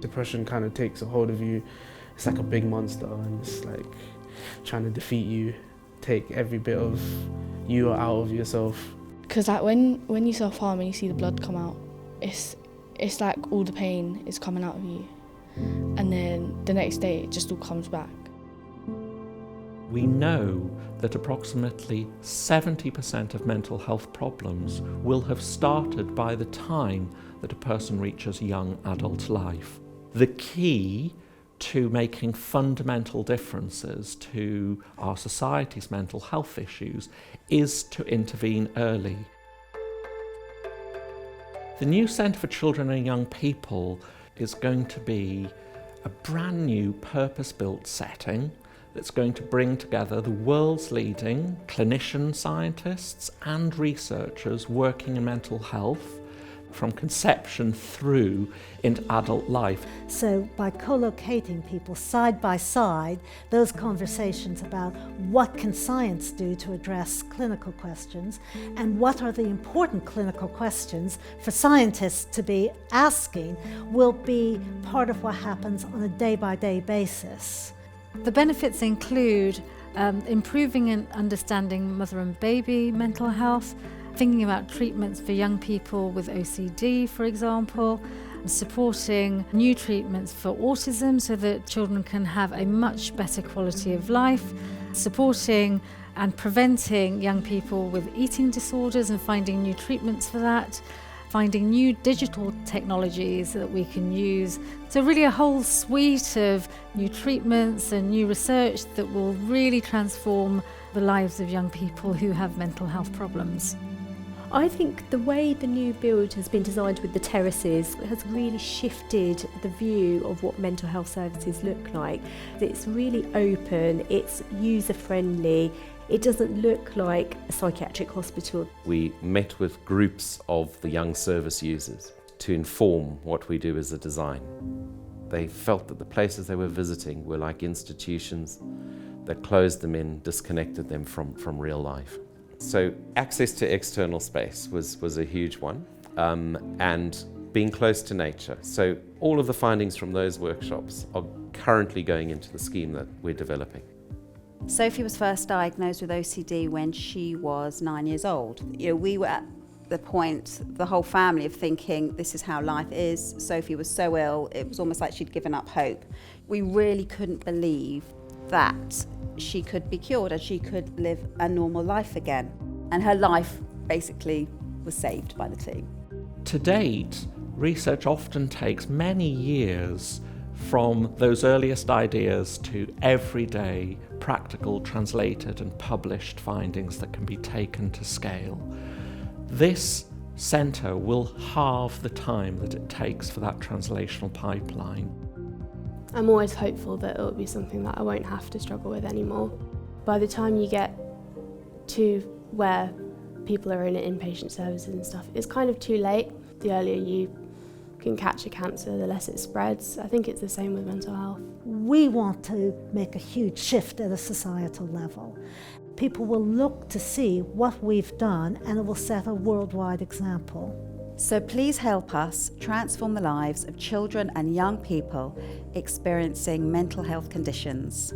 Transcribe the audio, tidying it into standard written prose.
Depression kind of takes a hold of you. It's like a big monster, and it's like trying to defeat you, take every bit of you out of yourself. Because like when you self-harm and you see the blood come out, it's like all the pain is coming out of you, and then the next day it just all comes back. We know that approximately 70% of mental health problems will have started by the time that a person reaches young adult life. The key to making fundamental differences to our society's mental health issues is to intervene early. The new Centre for Children and Young People is going to be a brand new purpose-built setting that's going to bring together the world's leading clinician scientists and researchers working in mental health from conception through into adult life. So by co-locating people side by side, those conversations about what can science do to address clinical questions and what are the important clinical questions for scientists to be asking will be part of what happens on a day-by-day basis. The benefits include improving and understanding mother and baby mental health, thinking about treatments for young people with OCD, for example, supporting new treatments for autism so that children can have a much better quality of life, supporting and preventing young people with eating disorders and finding new treatments for that, finding new digital technologies that we can use. So really a whole suite of new treatments and new research that will really transform the lives of young people who have mental health problems. I think the way the new build has been designed with the terraces has really shifted the view of what mental health services look like. It's really open, it's user-friendly, it doesn't look like a psychiatric hospital. We met with groups of the young service users to inform what we do as a design. They felt that the places they were visiting were like institutions that closed them in, disconnected them from real life. So access to external space was a huge one, and being close to nature. So all of the findings from those workshops are currently going into the scheme that we're developing. Sophie was first diagnosed with OCD when she was 9 years old. We were at the point, the whole family, of thinking this is how life is. Sophie was so ill, it was almost like she'd given up hope. We really couldn't believe that she could be cured and she could live a normal life again. And her life basically was saved by the team. To date, research often takes many years from those earliest ideas to everyday, practical, translated and published findings that can be taken to scale. This centre will halve the time that it takes for that translational pipeline. I'm always hopeful that it will be something that I won't have to struggle with anymore. By the time you get to where people are in inpatient services and stuff, it's kind of too late. The earlier you can catch a cancer, the less it spreads. I think it's the same with mental health. We want to make a huge shift at a societal level. People will look to see what we've done and it will set a worldwide example. So please help us transform the lives of children and young people experiencing mental health conditions.